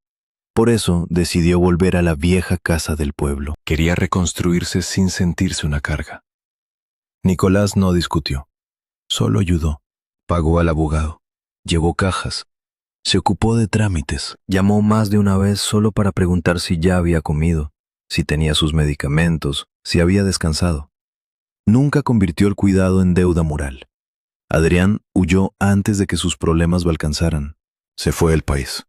Por eso decidió volver a la vieja casa del pueblo. Quería reconstruirse sin sentirse una carga. Nicolás no discutió, solo ayudó, pagó al abogado, llevó cajas, se ocupó de trámites, llamó más de una vez solo para preguntar si ya había comido, si tenía sus medicamentos, si había descansado. Nunca convirtió el cuidado en deuda moral. Adrián huyó antes de que sus problemas lo alcanzaran. Se fue del país.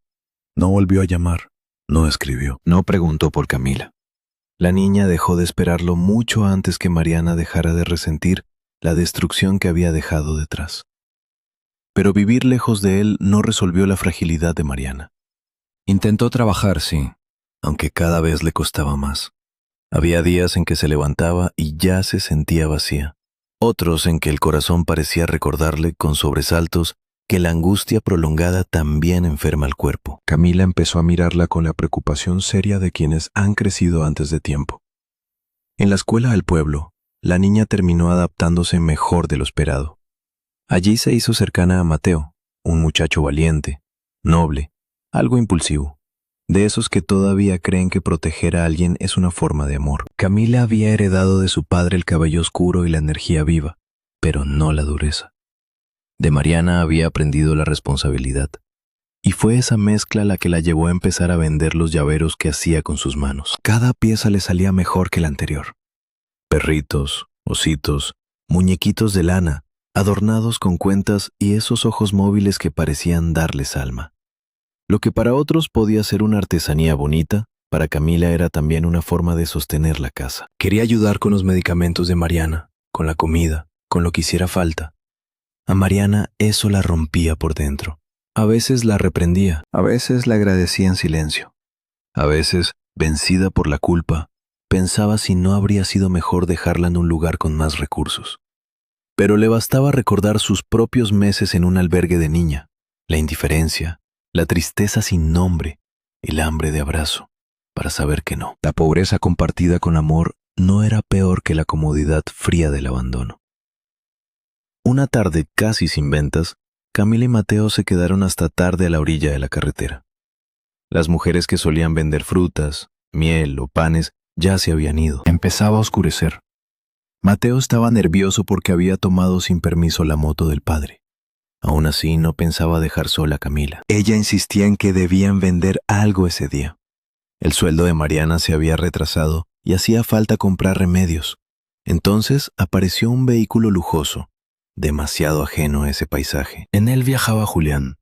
No volvió a llamar, no escribió, no preguntó por Camila. La niña dejó de esperarlo mucho antes que Mariana dejara de resentir la destrucción que había dejado detrás. Pero vivir lejos de él no resolvió la fragilidad de Mariana. Intentó trabajar, sí, aunque cada vez le costaba más. Había días en que se levantaba y ya se sentía vacía. Otros en que el corazón parecía recordarle con sobresaltos que la angustia prolongada también enferma el cuerpo. Camila empezó a mirarla con la preocupación seria de quienes han crecido antes de tiempo. En la escuela del pueblo, la niña terminó adaptándose mejor de lo esperado. Allí se hizo cercana a Mateo, un muchacho valiente, noble, algo impulsivo. de esos que todavía creen que proteger a alguien es una forma de amor. Camila había heredado de su padre el cabello oscuro y la energía viva, pero no la dureza. De Mariana había aprendido la responsabilidad, y fue esa mezcla la que la llevó a empezar a vender los llaveros que hacía con sus manos. Cada pieza le salía mejor que la anterior. Perritos, ositos, muñequitos de lana, adornados con cuentas y esos ojos móviles que parecían darles alma. Lo que para otros podía ser una artesanía bonita, para Camila era también una forma de sostener la casa. Quería ayudar con los medicamentos de Mariana, con la comida, con lo que hiciera falta. A Mariana eso la rompía por dentro. A veces la reprendía, a veces la agradecía en silencio. A veces, vencida por la culpa, pensaba si no habría sido mejor dejarla en un lugar con más recursos. Pero le bastaba recordar sus propios meses en un albergue de niña, la indiferencia, la tristeza sin nombre, el hambre de abrazo, para saber que no. La pobreza compartida con amor no era peor que la comodidad fría del abandono. Una tarde casi sin ventas, Camila y Mateo se quedaron hasta tarde a la orilla de la carretera. Las mujeres que solían vender frutas, miel o panes ya se habían ido. Empezaba a oscurecer. Mateo estaba nervioso porque había tomado sin permiso la moto del padre. Aún así, no pensaba dejar sola a Camila. Ella insistía en que debían vender algo ese día. El sueldo de Mariana se había retrasado y hacía falta comprar remedios. Entonces apareció un vehículo lujoso, demasiado ajeno a ese paisaje. En él viajaba Julián,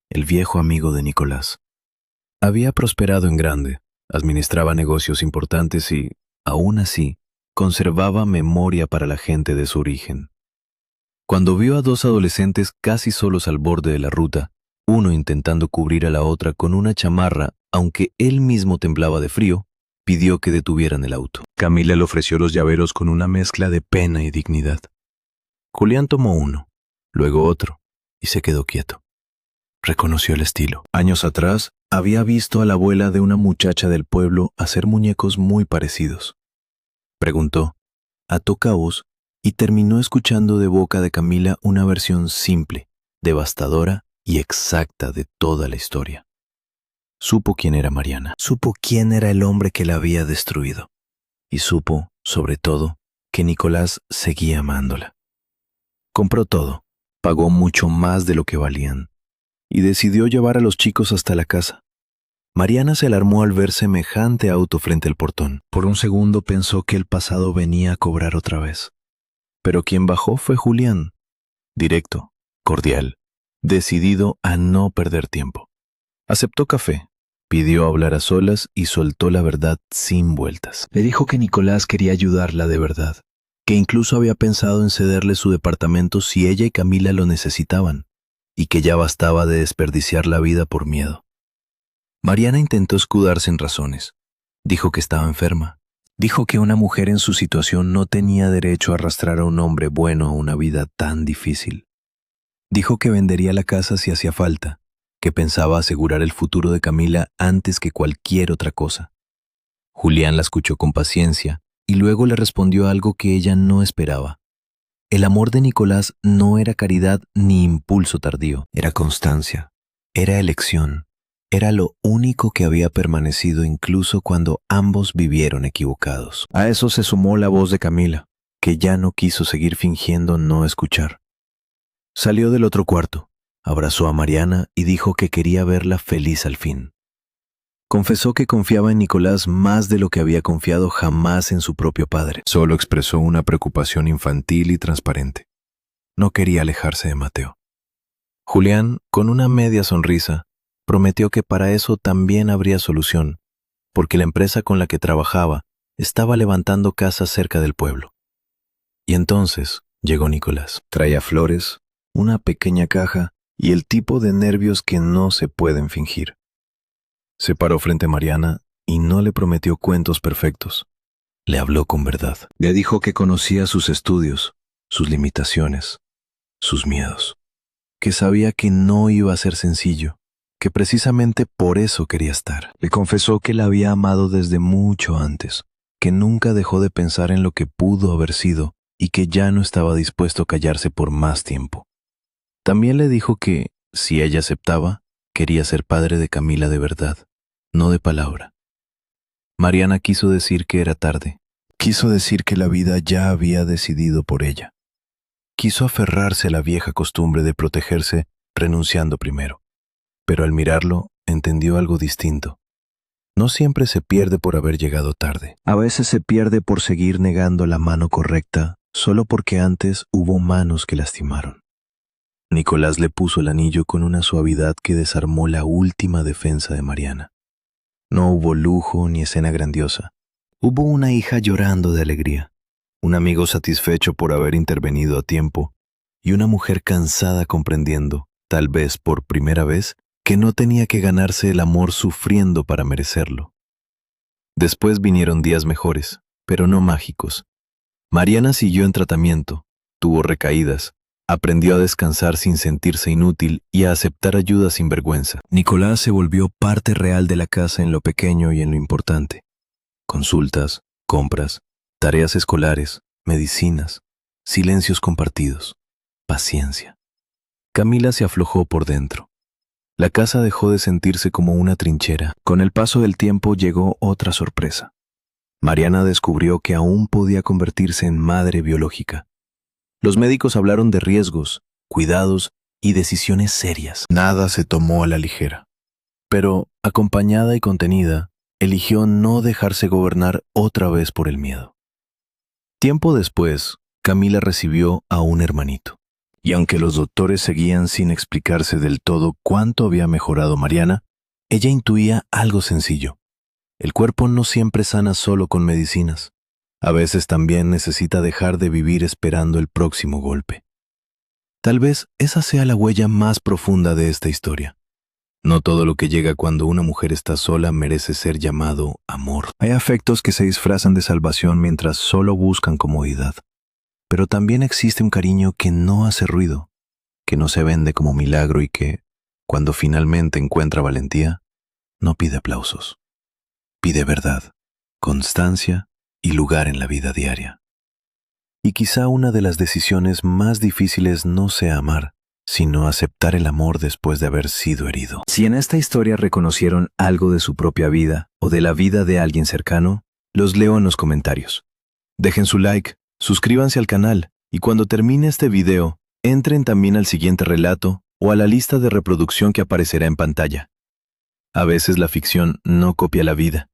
el viejo amigo de Nicolás. Había prosperado en grande, administraba negocios importantes y, aún así, conservaba memoria para la gente de su origen. Cuando vio a dos adolescentes casi solos al borde de la ruta, uno intentando cubrir a la otra con una chamarra, aunque él mismo temblaba de frío, pidió que detuvieran el auto. Camila le ofreció los llaveros con una mezcla de pena y dignidad. Julián tomó uno, luego otro, y se quedó quieto. Reconoció el estilo. Años atrás, había visto a la abuela de una muchacha del pueblo hacer muñecos muy parecidos. Preguntó, ató cabos y terminó escuchando de boca de Camila una versión simple, devastadora y exacta de toda la historia. Supo quién era Mariana, supo quién era el hombre que la había destruido, y supo, sobre todo, que Nicolás seguía amándola. Compró todo, pagó mucho más de lo que valían, y decidió llevar a los chicos hasta la casa. Mariana se alarmó al ver semejante auto frente al portón. Por un segundo pensó que el pasado venía a cobrar otra vez. Pero quien bajó fue Julián, directo, cordial, decidido a no perder tiempo. Aceptó café, pidió hablar a solas y soltó la verdad sin vueltas. Le dijo que Nicolás quería ayudarla de verdad, que incluso había pensado en cederle su departamento si ella y Camila lo necesitaban, y que ya bastaba de desperdiciar la vida por miedo. Mariana intentó escudarse en razones. Dijo que estaba enferma. Dijo que una mujer en su situación no tenía derecho a arrastrar a un hombre bueno a una vida tan difícil. Dijo que vendería la casa si hacía falta, que pensaba asegurar el futuro de Camila antes que cualquier otra cosa. Julián la escuchó con paciencia y luego le respondió algo que ella no esperaba. El amor de Nicolás no era caridad ni impulso tardío, era constancia, era elección. Era lo único que había permanecido incluso cuando ambos vivieron equivocados. A eso se sumó la voz de Camila, que ya no quiso seguir fingiendo no escuchar. Salió del otro cuarto, abrazó a Mariana y dijo que quería verla feliz al fin. Confesó que confiaba en Nicolás más de lo que había confiado jamás en su propio padre. Solo expresó una preocupación infantil y transparente. No quería alejarse de Mateo. Julián, con una media sonrisa, prometió que para eso también habría solución, porque la empresa con la que trabajaba estaba levantando casas cerca del pueblo. Y entonces llegó Nicolás. Traía flores, una pequeña caja y el tipo de nervios que no se pueden fingir. Se paró frente a Mariana y no le prometió cuentos perfectos. Le habló con verdad. Le dijo que conocía sus estudios, sus limitaciones, sus miedos, que sabía que no iba a ser sencillo, que precisamente por eso quería estar. Le confesó que la había amado desde mucho antes, que nunca dejó de pensar en lo que pudo haber sido y que ya no estaba dispuesto a callarse por más tiempo. También le dijo que, si ella aceptaba, quería ser padre de Camila de verdad, no de palabra. Mariana quiso decir que era tarde. Quiso decir que la vida ya había decidido por ella. Quiso aferrarse a la vieja costumbre de protegerse renunciando primero. Pero al mirarlo, entendió algo distinto. No siempre se pierde por haber llegado tarde. A veces se pierde por seguir negando la mano correcta, solo porque antes hubo manos que lastimaron. Nicolás le puso el anillo con una suavidad que desarmó la última defensa de Mariana. No hubo lujo ni escena grandiosa. Hubo una hija llorando de alegría, un amigo satisfecho por haber intervenido a tiempo y una mujer cansada comprendiendo, tal vez por primera vez, que no tenía que ganarse el amor sufriendo para merecerlo. Después vinieron días mejores, pero no mágicos. Mariana siguió en tratamiento, tuvo recaídas, aprendió a descansar sin sentirse inútil y a aceptar ayuda sin vergüenza. Nicolás se volvió parte real de la casa en lo pequeño y en lo importante. Consultas, compras, tareas escolares, medicinas, silencios compartidos, paciencia. Camila se aflojó por dentro. La casa dejó de sentirse como una trinchera. Con el paso del tiempo llegó otra sorpresa. Mariana descubrió que aún podía convertirse en madre biológica. Los médicos hablaron de riesgos, cuidados y decisiones serias. Nada se tomó a la ligera. Pero, acompañada y contenida, eligió no dejarse gobernar otra vez por el miedo. Tiempo después, Camila recibió a un hermanito. Y aunque los doctores seguían sin explicarse del todo cuánto había mejorado Mariana, ella intuía algo sencillo. El cuerpo no siempre sana solo con medicinas. A veces también necesita dejar de vivir esperando el próximo golpe. Tal vez esa sea la huella más profunda de esta historia. No todo lo que llega cuando una mujer está sola merece ser llamado amor. Hay afectos que se disfrazan de salvación mientras solo buscan comodidad. Pero también existe un cariño que no hace ruido, que no se vende como milagro y que, cuando finalmente encuentra valentía, no pide aplausos. Pide verdad, constancia y lugar en la vida diaria. Y quizá una de las decisiones más difíciles no sea amar, sino aceptar el amor después de haber sido herido. Si en esta historia reconocieron algo de su propia vida o de la vida de alguien cercano, los leo en los comentarios. Dejen su like, suscríbanse al canal y cuando termine este video, entren también al siguiente relato o a la lista de reproducción que aparecerá en pantalla. A veces la ficción no copia la vida,